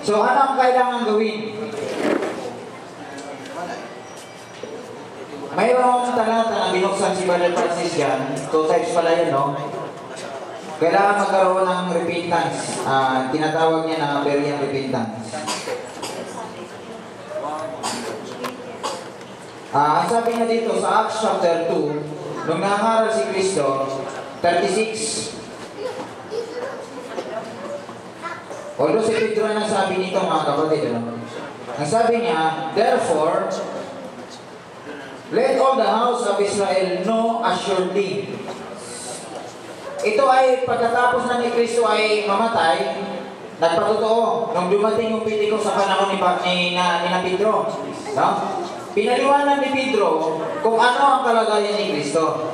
So, ano ang kailangan gawin? Mayroong talata na binuksan si Brother Francis dyan. 2 types pala yun, no? Kailangan magkaroon ng repentance. Tinatawag niya na Berean repentance. Ang sabi niya dito sa Acts chapter 2, nung nangaral si Kristo, 36. Although si Pedro na nagsabi nito, mga kapatid, ano? Ang sabi niya, therefore, let all the house of Israel know assuredly. Ito ay pagkatapos na ni Kristo ay mamatay, nagpatotoo nung dumating yung Pentecost sa panahon ni Pedro. No? Pinaliwanag ni Pedro kung ano ang kalagayan ni Kristo.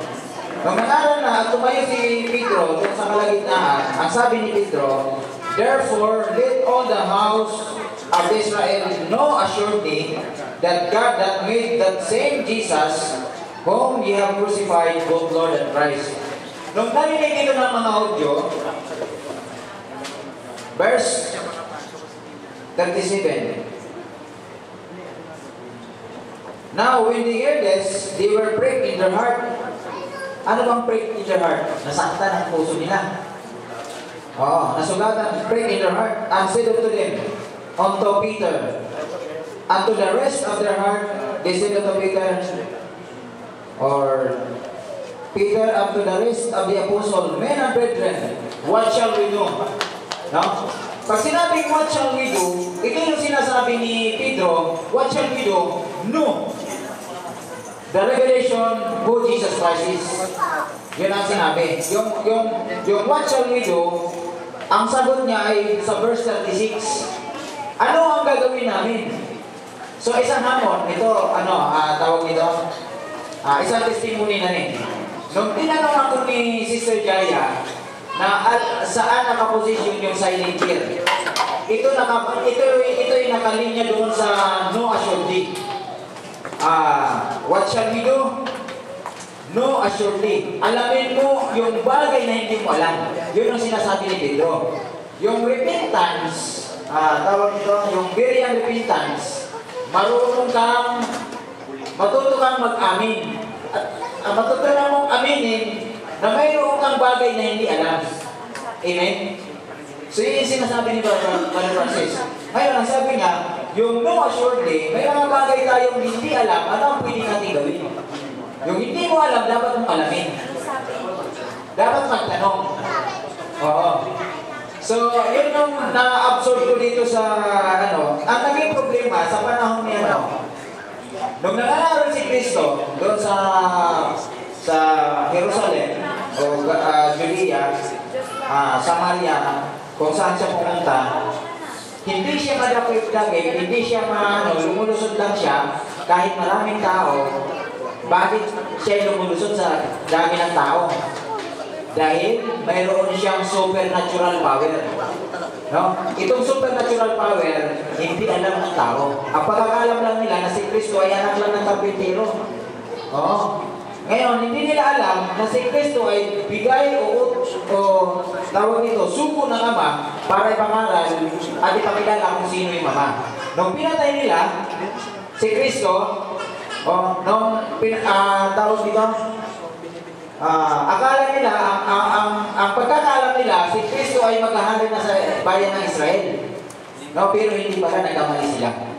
Nung nangaral na at tumayo si Pedro doon sa kalagitnaan, ang sabi ni Pedro, therefore, let all the house of Israel know assuredly that God that made that same Jesus whom ye have crucified, both Lord and Christ. Nung narinig ito ng mga audio, verse 37. Now, when they heard this, they were pricked in their heart. Ano bang pricked in their heart? Nasaktan ang puso nila. Nasugatan, pricked in their heart, and said unto them, unto Peter, and to the rest of their heart, they said unto Peter, or Peter, unto the rest of the apostle, men and brethren, what shall we do? No? Pag sinabing what shall we do, ito yung sinasabi ni Pedro, what shall we do? No. The revelation who Jesus Christ is. Yun ang sinabi. Yung what shall we do, ang sagot niya ay sa verse 36. Ano ang gagawin namin? So isang hamon, ito, tawag nito, isang testimony na rin. Nung tinanong ako ni Sister Jaya, na saan nakaposisyon yung silent ear. Ito yung nakalinya doon sa no assuredly. What shall we do? No assuredly. Alamin mo yung bagay na hindi mo alam. Yun ang sinasabi ni Pedro. Yung repentance, tawag ito, yung Berean repentance, matuto kang mag-amin. At matuto na mong aminin na mayroon kang bagay na hindi alam. Amen? So yun yung sinasabi ni Brother Francis. Ngayon, ang sabi niya, yung no assuredly, may mga bagay tayong hindi alam, ano ang pwede natin gawin? Yung hindi mo alam, dapat mong alamin. Dapat magtanong. Oo. So, yun yung na-absorb ko dito sa, ang naging problema sa panahon ni nung nangaral si Kristo doon sa Jerusalem o Judea, Samaria, kung saan siya pumunta, hindi siya madakip-dakip, hindi siya lumulusod lang siya kahit maraming tao. Bakit siya lumulusod sa dami ng tao? Dahil mayroon siyang supernatural power. No? Itong supernatural power, hindi alam ng tao. Ang pagkakalam lang nila na si Kristo ay anak lang ng karpintero. Ngayon, hindi nila alam na si Kristo ay bigay o tawag nito, suko ng Ama para ipangaral at ipakilala kung sino yung Ama. Nung pinatay nila si Kristo, tawag nito, akala nila, ang pagkakalam nila, si Kristo ay maghahari na sa bayan ng Israel. No, pero hindi pala, nagkamali sila.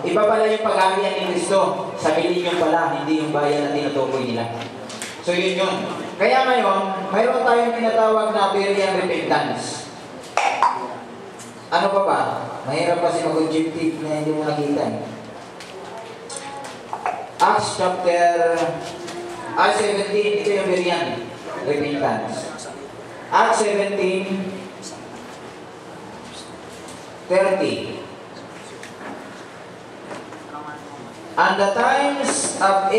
Iba pala yung paghaharian ni Kristo. Sa milyong pala, hindi yung bayan na tinutukoy nila. So yun yun. Kaya ngayon, mayroon tayong tinatawag na Berean repentance. Ano pa ba? Mahirap kasi mag-objective na hindi mo nakita. Acts chapter 17, ito yung Berean repentance. Acts 17:30. And the times of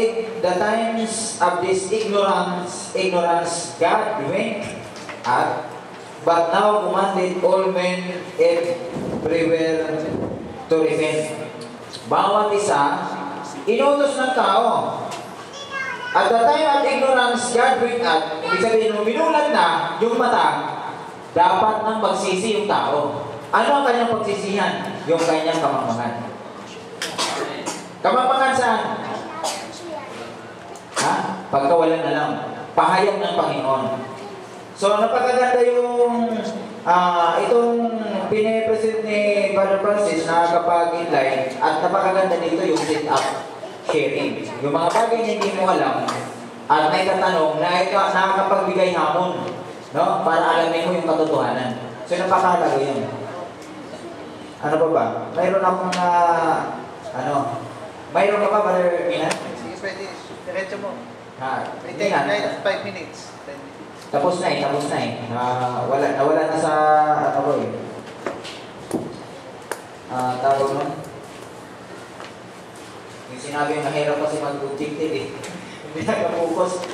this ignorance God winked at, but now commanded all men everywhere to repent. Bawat isa, inutos ng tao. At the time of ignorance God winked at, ibig sabihin, nung binulag na yung mata, dapat nang magsisi yung tao. Ano ang kanyang pagsisihan? Yung kanyang kamangmangan. Kamangmangan saan? Ha? Pagka walang alam. Pahayag ng Panginoon. So, napakaganda yung itong pinipresent ni Father Francis na kapag inline at napakaganda dito yung sit-up sharing. Yung mga bagay na hindi mo alam at may katanong na nakakapagbigay hamon, no? Para alamin mo yung katotohanan. So, napakahalaga yun. Ano pa ba? Mayroon akong mayroon ka ba, Brother Mina? Sige, pwede. Diretso mo. May May take 5 minutes. Tapos na eh. Nawala na sa, tawag mo. Yung sinabi yung mahirap kasi mag-objective eh. Hindi na focus.